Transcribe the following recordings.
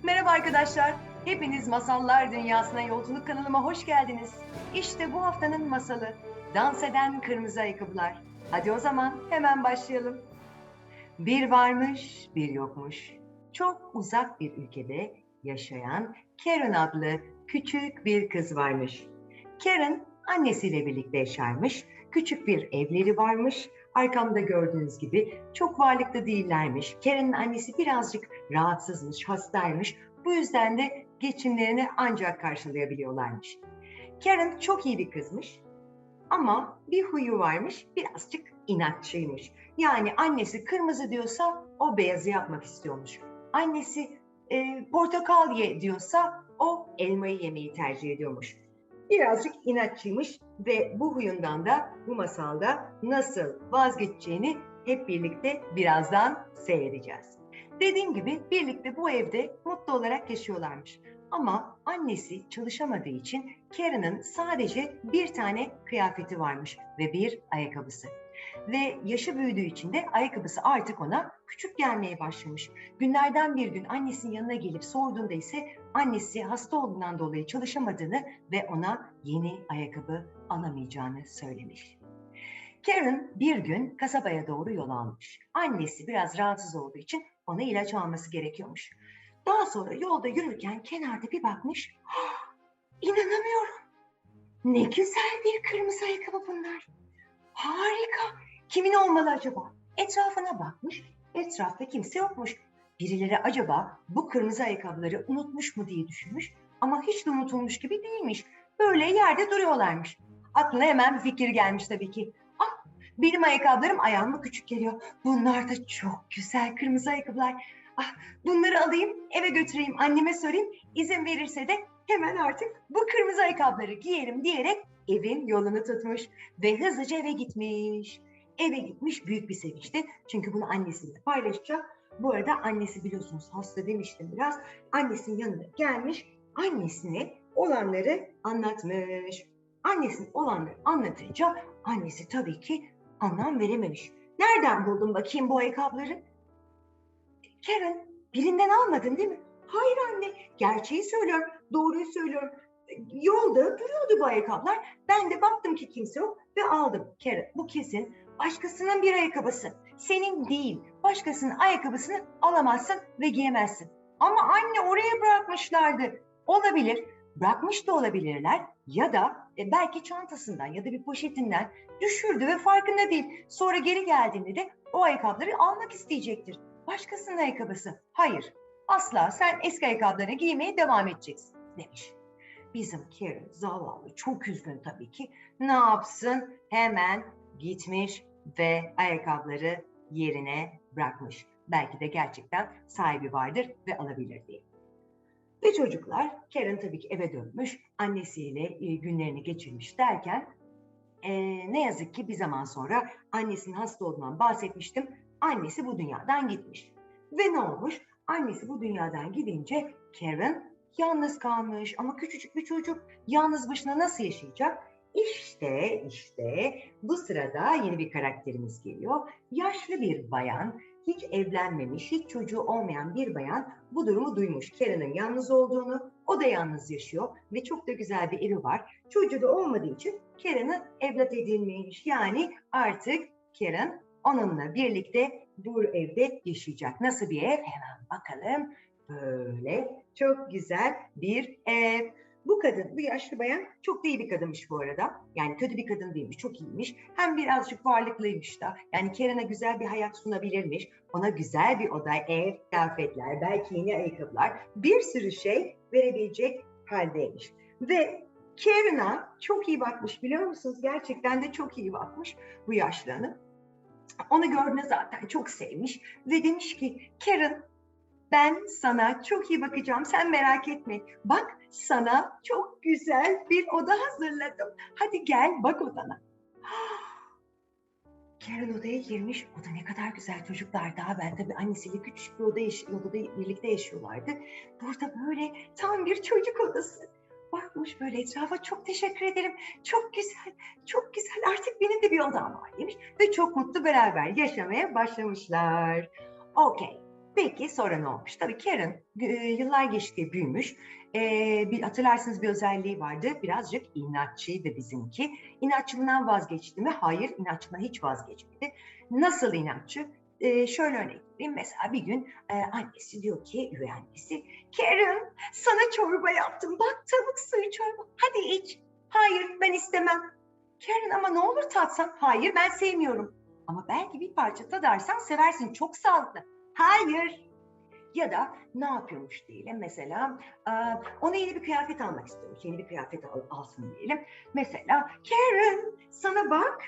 Merhaba arkadaşlar. Hepiniz Masallar Dünyası'na yolculuk kanalıma hoş geldiniz. İşte bu haftanın masalı. Dans eden kırmızı ayakkabılar. Hadi o zaman hemen başlayalım. Bir varmış, bir yokmuş. Çok uzak bir ülkede yaşayan Karen adlı küçük bir kız varmış. Karen annesiyle birlikte yaşarmış. Küçük bir evleri varmış. Arkamda gördüğünüz gibi çok varlıklı değillermiş. Karen'in annesi birazcık rahatsızmış, hastaymış. Bu yüzden de geçimlerini ancak karşılayabiliyorlarmış. Karen çok iyi bir kızmış. Ama bir huyu varmış, birazcık inatçıymış. Yani annesi kırmızı diyorsa o beyazı yapmak istiyormuş. Annesi portakal ye diyorsa o elmayı yemeyi tercih ediyormuş. Birazcık inatçıymış ve bu huyundan da bu masalda nasıl vazgeçeceğini hep birlikte birazdan seyredeceğiz. Dediğim gibi birlikte bu evde mutlu olarak yaşıyorlarmış. Ama annesi çalışamadığı için Karen'ın sadece bir tane kıyafeti varmış ve bir ayakkabısı. Ve yaşı büyüdüğü için de ayakkabısı artık ona küçük gelmeye başlamış. Günlerden bir gün annesinin yanına gelip sorduğunda ise annesi hasta olduğundan dolayı çalışamadığını ve ona yeni ayakkabı alamayacağını söylemiş. Karen bir gün kasabaya doğru yol almış. Annesi biraz rahatsız olduğu için ona ilaç alması gerekiyormuş. Daha sonra yolda yürürken kenarda bir bakmış. İnanamıyorum. Ne güzel bir kırmızı ayakkabı bunlar. Harika. Kimin olmalı acaba? Etrafına bakmış. Etrafta kimse yokmuş. Birileri acaba bu kırmızı ayakkabıları unutmuş mu diye düşünmüş. Ama hiç de unutulmuş gibi değilmiş. Böyle yerde duruyorlarmış. Aklına hemen bir fikir gelmiş tabii ki. Ah, benim ayakkabılarım ayağıma küçük geliyor. Bunlar da çok güzel kırmızı ayakkabılar. Ah, bunları alayım, eve götüreyim, anneme sorayım. İzin verirse de hemen artık bu kırmızı ayakkabıları giyerim diyerek evin yolunu tutmuş ve hızlıca eve gitmiş. Eve gitmiş büyük bir sevinçte. Çünkü bunu annesiyle paylaşacak. Bu arada annesi biliyorsunuz hasta demiştim biraz. Annesinin yanına gelmiş. Annesine olanları anlatmış. Annesinin olanları anlatınca annesi tabii ki anlam verememiş. Nereden buldun bakayım bu ayakkabıları? Karen, birinden almadın değil mi? Hayır anne, gerçeği söylüyorum, doğruyu söylüyorum. Yolda duruyordu bu ayakkabılar. Ben de baktım ki kimse yok ve aldım. Karen, bu kesin başkasının bir ayakkabısı. Senin değil, başkasının ayakkabısını alamazsın ve giyemezsin. Ama anne oraya bırakmışlardı. Olabilir, bırakmış da olabilirler ya da belki çantasından ya da bir poşetinden düşürdü ve farkında değil. Sonra geri geldiğinde de o ayakkabıları almak isteyecektir. Başkasının ayakkabısı. Hayır, asla sen eski ayakkabılarını giymeye devam edeceksin demiş. Bizim Karen zavallı çok üzgün tabii ki. Ne yapsın? Hemen gitmiş ve ayakkabıları yerine bırakmış. Belki de gerçekten sahibi vardır ve alabilir diye. Ve çocuklar Karen tabii ki eve dönmüş, annesiyle günlerini geçirmiş derken ne yazık ki bir zaman sonra annesinin hasta olduğundan bahsetmiştim. Annesi bu dünyadan gitmiş. Ve ne olmuş? Annesi bu dünyadan gidince Karen yalnız kalmış ama küçücük bir çocuk yalnız başına nasıl yaşayacak? İşte bu sırada yeni bir karakterimiz geliyor. Yaşlı bir bayan, hiç evlenmemiş, hiç çocuğu olmayan bir bayan bu durumu duymuş. Karen'ın yalnız olduğunu, o da yalnız yaşıyor ve çok da güzel bir evi var. Çocuğu da olmadığı için Karen'ı evlat edinmiş. Yani artık Karen onunla birlikte bu evde yaşayacak. Nasıl bir ev? Hemen bakalım. Böyle çok güzel bir ev. Bu kadın, bu yaşlı bayan çok da iyi bir kadınmış bu arada. Yani kötü bir kadın değilmiş, çok iyiymiş. Hem birazcık varlıklıymış da. Yani Karen'a güzel bir hayat sunabilirmiş. Ona güzel bir oda, ev, kıyafetler, belki yeni ayakkabılar, bir sürü şey verebilecek haldeymiş. Ve Karen'a çok iyi bakmış biliyor musunuz? Gerçekten de çok iyi bakmış bu yaşlı hanım. Onu gördüğünde zaten çok sevmiş ve demiş ki Karen, ben sana çok iyi bakacağım, sen merak etme. Bak sana çok güzel bir oda hazırladım. Hadi gel bak odana. Karen odaya girmiş. Oda ne kadar güzel çocuklar. Daha ben tabii annesiyle küçük bir odada birlikte yaşıyorlardı. Burada böyle tam bir çocuk odası. Bakmış böyle etrafa, çok teşekkür ederim. Çok güzel, çok güzel. Artık benim de bir odam var demiş. Ve çok mutlu beraber yaşamaya başlamışlar. Okey. Peki sonra ne olmuş? Tabii Karen yıllar geçti büyümüş. Hatırlarsınız bir özelliği vardı. Birazcık inatçıydı bizimki. İnatçılığından vazgeçti mi? Hayır, inatçılığından hiç vazgeçmedi. Nasıl inatçı? Şöyle örnek vereyim. Mesela bir gün annesi diyor ki, üvey annesi, Karen sana çorba yaptım. Bak tavuk suyu çorba. Hadi iç. Hayır ben istemem. Karen ama ne olur tatsan. Hayır ben sevmiyorum. Ama belki bir parça tadarsan seversin. Çok sağlıklı. Hayır. Ya da ne yapıyormuş diyelim mesela ona yeni bir kıyafet almak istiyormuş. Yeni bir kıyafet alsın diyelim. Mesela Karen sana bak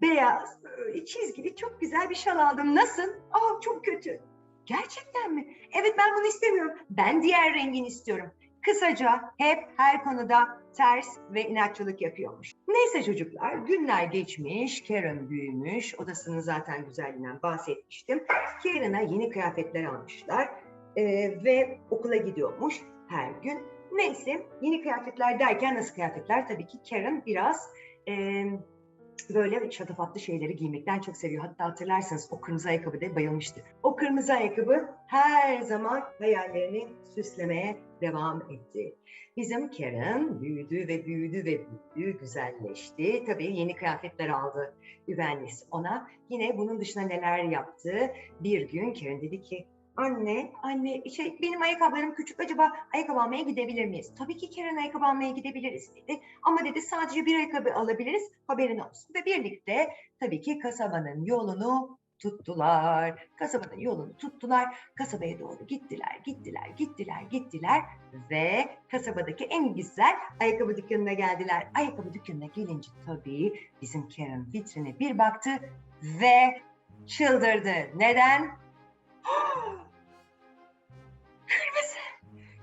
beyaz böyle çizgili çok güzel bir şal aldım. Nasıl? Aa çok kötü. Gerçekten mi? Evet ben bunu istemiyorum. Ben diğer rengini istiyorum. Kısaca hep her konuda ters ve inatçılık yapıyormuş. Neyse çocuklar günler geçmiş, Karen büyümüş. Odasının zaten güzelliğinden bahsetmiştim. Karen'a yeni kıyafetler almışlar ve okula gidiyormuş her gün. Neyse yeni kıyafetler derken nasıl kıyafetler? Tabii ki Karen biraz böyle şatafatlı şeyleri giymekten çok seviyor. Hatta hatırlarsanız o kırmızı ayakkabıda bayılmıştı. O kırmızı ayakkabı her zaman hayallerini süslemeye devam etti. Bizim Karen büyüdü ve büyüdü ve büyüdü, güzelleşti. Tabii yeni kıyafetler aldı güvenlisi ona. Yine bunun dışında neler yaptı? Bir gün Karen dedi ki, anne benim ayakkabılarım küçük, acaba ayakkabı almaya gidebilir miyiz? Tabii ki Karen ayakkabı almaya gidebiliriz dedi. Ama dedi sadece bir ayakkabı alabiliriz, haberin olsun. Ve birlikte tabii ki kasabanın yolunu tuttular. Kasabanın yolunu tuttular. Kasabaya doğru gittiler ve kasabadaki en güzel ayakkabı dükkanına geldiler. Ayakkabı dükkanına gelince tabii bizim Karen vitrine bir baktı ve çıldırdı. Neden? Kırmızı,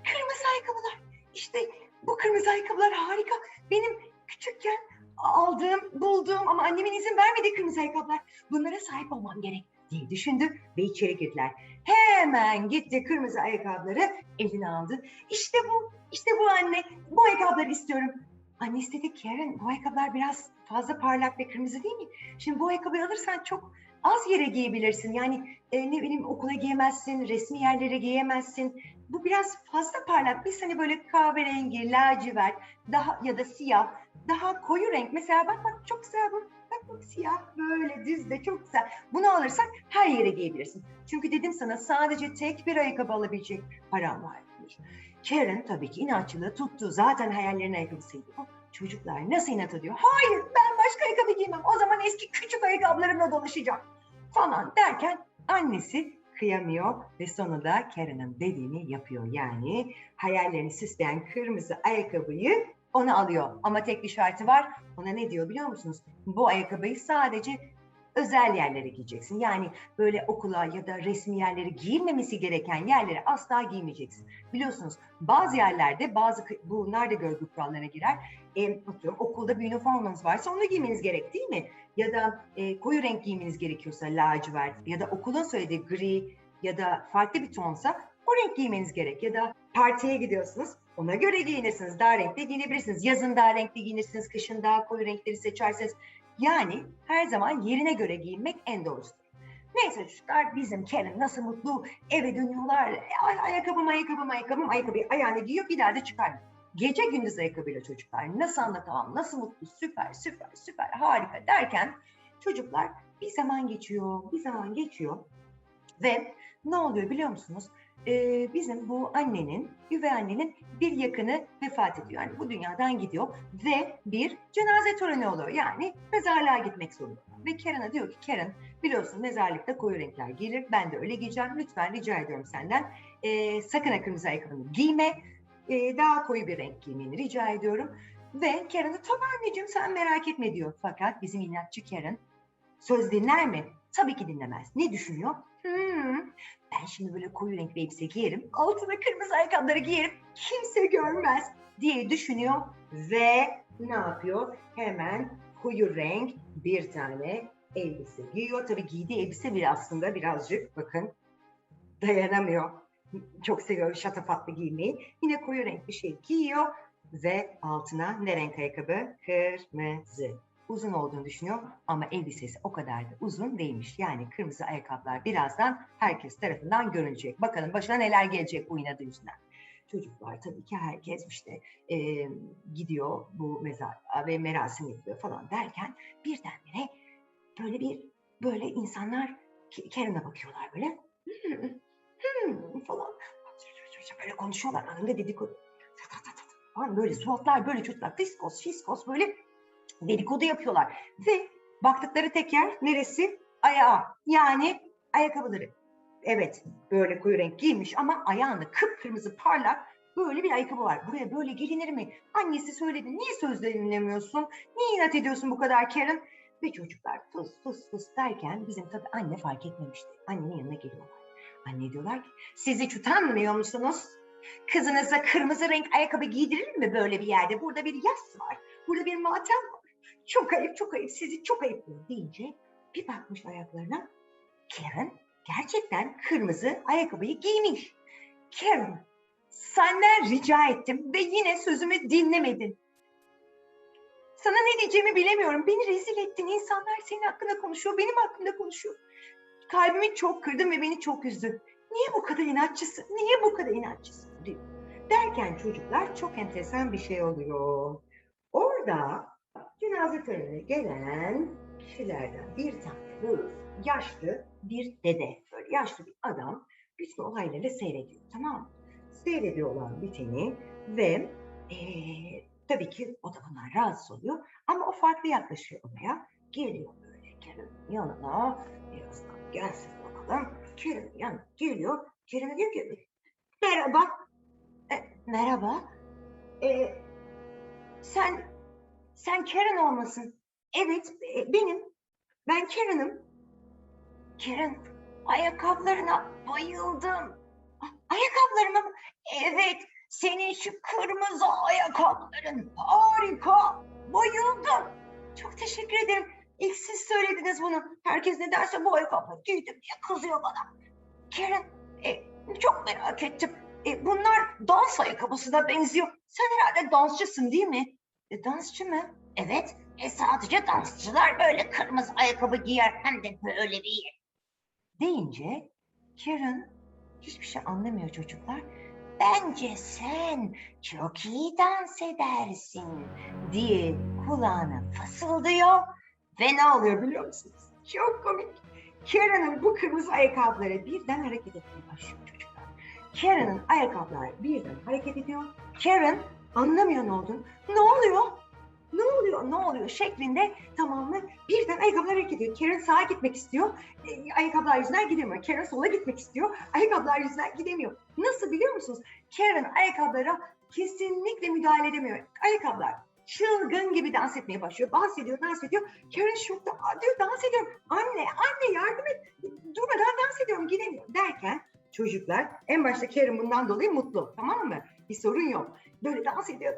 kırmızı ayakkabılar. İşte bu kırmızı ayakkabılar harika. Benim küçükken bulduğum ama annemin izin vermediği kırmızı ayakkabılar. Bunlara sahip olmam gerek diye düşündü ve içeri girdiler. Hemen gitti kırmızı ayakkabıları eline aldı. İşte bu anne. Bu ayakkabıları istiyorum. Annesi dedi, Karen bu ayakkabılar biraz fazla parlak ve kırmızı değil mi? Şimdi bu ayakkabıyı alırsan çok az yere giyebilirsin. Yani ne bileyim okula giyemezsin, resmi yerlere giyemezsin. Bu biraz fazla parlak. Biz hani böyle kahverengi, lacivert, daha ya da siyah, daha koyu renk. Mesela bak çok güzel bu. Bak siyah böyle düz de çok güzel. Bunu alırsan her yere giyebilirsin. Çünkü dedim sana sadece tek bir ayakkabı alabilecek param var. Karen tabii ki inatçılığı tuttu. Zaten hayallerinin ayakkabısıydı bu. Çocuklar nasıl inat ediyor? Hayır ben başka ayakkabı giymem. O zaman eski küçük ayakkabılarımla dolaşacağım falan derken annesi kıyamıyor ve sonunda Karen'ın dediğini yapıyor. Yani hayallerini süsleyen kırmızı ayakkabıyı ona alıyor. Ama tek bir şartı var. Ona ne diyor biliyor musunuz? Bu ayakkabıyı sadece özel yerlere giyeceksin. Yani böyle okula ya da resmi yerlere giyilmemesi gereken yerlere asla giymeyeceksin. Biliyorsunuz bazı yerlerde bunlar da görgü kurallarına girer. Atıyorum okulda bir üniformanız varsa onu giymeniz gerek değil mi? Ya da koyu renk giymeniz gerekiyorsa lacivert ya da okulun söylediği gri ya da farklı bir tonsa o renk giymeniz gerek. Ya da partiye gidiyorsunuz ona göre giyinirsiniz. Daha renkli giyinebilirsiniz. Yazın daha renkli giyinirsiniz. Kışın daha koyu renkleri seçerseniz. Yani her zaman yerine göre giyinmek en doğrusu. Neyse çocuklar bizim Karen nasıl mutlu eve dönüyorlar. Ayakkabıyı ayağına giyiyor bir daha da çıkarmıyor. Gece gündüz ayakkabıyla çocuklar nasıl anlatamam, nasıl mutlu, süper harika derken çocuklar bir zaman geçiyor ve ne oluyor biliyor musunuz? Bizim bu üvey annenin bir yakını vefat ediyor. Yani bu dünyadan gidiyor ve bir cenaze töreni oluyor. Yani mezarlığa gitmek zorunda. Ve Karen'a diyor ki, Karen biliyorsun mezarlıkta koyu renkler giyilir. Ben de öyle giyeceğim. Lütfen rica ediyorum senden. Sakın kırmızı ayakkabını giyme. Daha koyu bir renk giymeni rica ediyorum. Ve Karen'a tamam anneciğim sen merak etme diyor. Fakat bizim inatçı Karen söz dinler mi? Tabii ki dinlemez. Ne düşünüyor? Ben şimdi böyle koyu renk bir elbise giyerim, altına kırmızı ayakkabıları giyerim, kimse görmez diye düşünüyor ve ne yapıyor? Hemen koyu renk bir tane elbise giyiyor. Tabii giydiği elbise bile aslında birazcık bakın dayanamıyor. Çok seviyor şatafatlı giymeyi. Yine koyu renk bir şey giyiyor ve altına ne renk ayakkabı? Kırmızı. uzun olduğunu düşünüyor ama elbisesi o kadar da uzun değilmiş. Yani kırmızı ayakkabılar birazdan herkes tarafından görünecek. Bakalım başına neler gelecek bu inat yüzünden. Çocuklar tabii ki herkes işte gidiyor bu mezarlığa ve merasim yapıyor falan derken birdenbire böyle insanlar Karen'a bakıyorlar böyle. Falan. Böyle konuşuyorlar. Arada dedikodu. Falan böyle suratlar böyle çocuklar. Fiskos, fiskos böyle dedikodu yapıyorlar. Ve baktıkları tek yer neresi? Ayağı. Yani ayakkabıları. Evet, böyle koyu renk giymiş ama ayağında kıpkırmızı parlak böyle bir ayakkabı var. Buraya böyle gelinir mi? Annesi söyledi. Niye sözlerini dinlemiyorsun? Niye inat ediyorsun bu kadar Karen? Ve çocuklar fıs fıs fıs derken bizim tabii anne fark etmemişti. Annenin yanına geliyorlar. Anne diyorlar ki, siz hiç utanmıyor musunuz? Kızınıza kırmızı renk ayakkabı giydirir mi böyle bir yerde? Burada bir yas var. Burada bir matem var. Çok ayıp, çok ayıp. Sizi çok ayıp deyince bir bakmış ayaklarına. Karen gerçekten kırmızı ayakkabıyı giymiş. Karen, senden rica ettim ve yine sözümü dinlemedin. Sana ne diyeceğimi bilemiyorum. Beni rezil ettin. İnsanlar senin hakkında konuşuyor, benim hakkımda konuşuyor. Kalbimi çok kırdın ve beni çok üzdün. Niye bu kadar inatçısın? Niye bu kadar inatçısın? Diyor. Derken çocuklar çok enteresan bir şey oluyor. Orada cenaze törenine gelen kişilerden bir tane böyle yaşlı bir dede, böyle yaşlı bir adam bütün olayları seyrediyor, tamam mı? Seyrediyor olan biteni ve tabii ki o da bundan rahatsız oluyor ama o farklı yaklaşıyor olaya. Geliyor böyle Kerem'in yanına, birazdan gelsin bakalım. Kerem'in yanına geliyor. Kerem'e diyor ki, merhaba, merhaba, e, sen Karen olmasın. Evet, benim. Ben Karen'ım. Karen, ayakkabılarına bayıldım. Ayakkabılarıma mı? Evet, senin şu kırmızı ayakkabıların harika. Bayıldım. Çok teşekkür ederim. İlk siz söylediniz bunu. Herkes nedense bu ayakkabıları giydim diye kızıyor bana. Karen, çok merak ettim. Bunlar dans ayakkabısına benziyor. Sen herhalde dansçısın değil mi? Dansçı mı? Evet. Sadece dansçılar böyle kırmızı ayakkabı giyer. Hem de böyle bir deyince Karen hiçbir şey anlamıyor çocuklar. Bence sen çok iyi dans edersin diye kulağına fısıldıyor. Ve ne oluyor biliyor musunuz? Çok komik. Karen'ın bu kırmızı ayakkabıları birden hareket etmeye başlıyor çocuklar. Karen'ın ayakkabıları birden hareket ediyor. Karen anlamıyor ne olduğunu. Ne oluyor? Ne oluyor? Ne oluyor? Şeklinde tamam mı? Birden ayakkabılar hareket ediyor. Karen sağa gitmek istiyor. Ayakkabılar yüzünden gidemiyor. Karen sola gitmek istiyor. Ayakkabılar yüzünden gidemiyor. Nasıl biliyor musunuz? Karen ayakkabılara kesinlikle müdahale edemiyor. Ayakkabılar çılgın gibi dans etmeye başlıyor. Dans ediyor, dans ediyor. Karen şokta diyor dans ediyorum. Anne yardım et. Durmadan dans ediyorum gidemiyorum derken çocuklar en başta Karen bundan dolayı mutlu. Tamam mı? Bir sorun yok. Böyle dans ediyor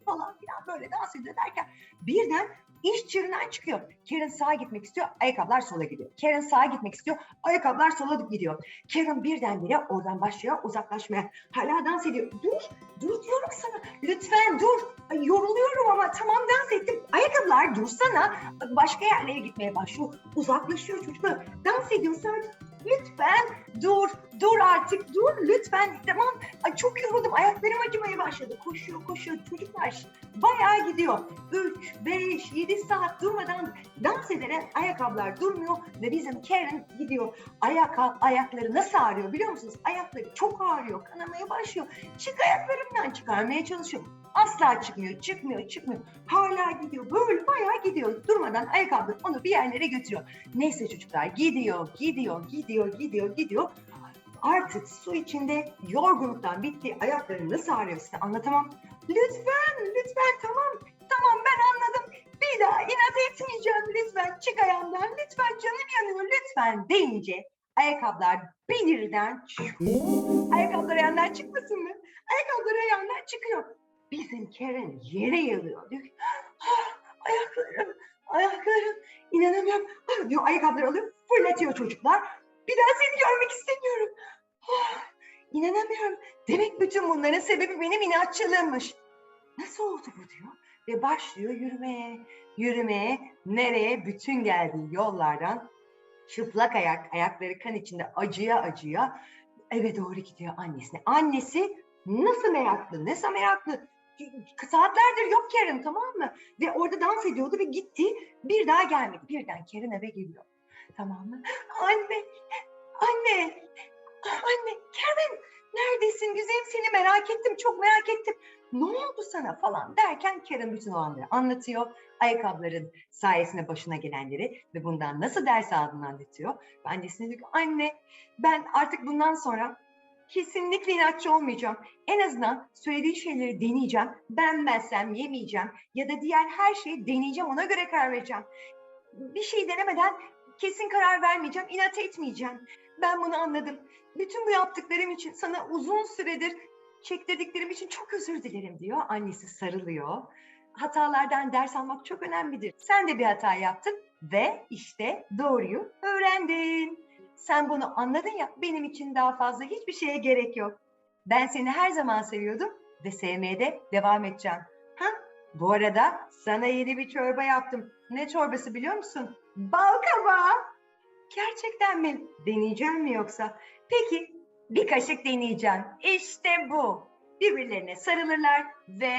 falan filan böyle dans ediyor derken birden iş çığırından çıkıyor. Karen sağa gitmek istiyor, ayakkabılar sola gidiyor. Karen sağa gitmek istiyor, ayakkabılar sola gidiyor. Karen birdenbire oradan başlıyor uzaklaşmaya. Hala dans ediyor. Dur diyorum sana. Lütfen dur. Ay, yoruluyorum ama tamam dans ettim. Ayakkabılar dursana. Başka yerlere gitmeye başlıyor. Uzaklaşıyor çocuklar. Dans ediyor sadece. Lütfen dur artık dur lütfen tamam. Ay, çok yoruldum ayaklarım acımaya başladı. Koşuyor çocuklar bayağı gidiyor. 3, 5, 7 saat durmadan dans ederek ayakkabılar durmuyor ve bizim Karen gidiyor. Ayakları nasıl ağrıyor biliyor musunuz? Ayakları çok ağrıyor, kanamaya başlıyor. Ayaklarımdan çıkarmaya çalışıyor. Asla çıkmıyor. Hala gidiyor, böyle bayağı gidiyor. Durmadan ayakkabı onu bir yerlere götürüyor. Neyse çocuklar gidiyor. Artık su içinde yorgunluktan bitti. Ayakları nasıl ağrıyor size anlatamam. Lütfen tamam ben anladım. Bir daha inat etmeyeceğim lütfen. Çık ayağımdan lütfen canım yanıyor lütfen deyince ayakkabılar birden ayakkabılar ayağından çıkmasın mı? Ayakkabılar ayağından çıkıyor. Bizim Karen yere yığılıyor. Diyor ki ayaklarım inanamıyorum. Diyor ayakkabıları alıyor fırlatıyor çocuklar. Bir daha seni görmek istemiyorum. İnanamıyorum. Demek bütün bunların sebebi benim inatçılığımmış. Nasıl oldu bu diyor. ve başlıyor yürümeye, yürümeye, nereye? Bütün geldiği yollardan çıplak ayak, ayakları kan içinde acıya acıya eve doğru gidiyor annesine. Annesi nasıl meraklı, nasıl meraklı. Saatlerdir yok Karen, tamam mı? Ve orada dans ediyordu ve gitti. Bir daha gelmedi. Birden Karen eve geliyor. Tamam mı? Anne, anne, anne, Karen neredesin? Güzelim, seni merak ettim, çok merak ettim. Ne oldu sana falan derken Karen bütün o anları anlatıyor. Ayakkabıların sayesinde başına gelenleri ve bundan nasıl ders aldığını anlatıyor. Ve annesine diyor ki anne, ben artık bundan sonra kesinlikle inatçı olmayacağım. En azından söylediği şeyleri deneyeceğim. Beğenmezsem yemeyeceğim ya da diğer her şeyi deneyeceğim, ona göre karar vereceğim. Bir şey denemeden kesin karar vermeyeceğim, inat etmeyeceğim. Ben bunu anladım. Bütün bu yaptıklarım için sana uzun süredir çektirdiklerim için çok özür dilerim diyor. Annesi sarılıyor. Hatalardan ders almak çok önemlidir. Sen de bir hata yaptın ve işte doğruyu öğrendin. Sen bunu anladın ya, benim için daha fazla hiçbir şeye gerek yok. Ben seni her zaman seviyordum ve sevmeye de devam edeceğim. Ha? Bu arada sana yeni bir çorba yaptım. Ne çorbası biliyor musun? Bal kabağı. Gerçekten mi? Deneyeceğim mi yoksa? Peki, bir kaşık deneyeceğim. İşte bu. Birbirlerine sarılırlar ve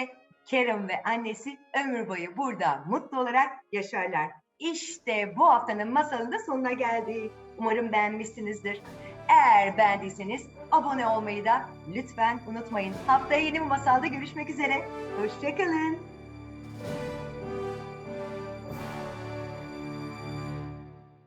Karen ve annesi ömür boyu burada mutlu olarak yaşarlar. İşte bu haftanın masalının da sonuna geldik. Umarım beğenmişsinizdir. Eğer beğendiyseniz abone olmayı da lütfen unutmayın. Haftaya yeni bir masalda görüşmek üzere. Hoşça kalın.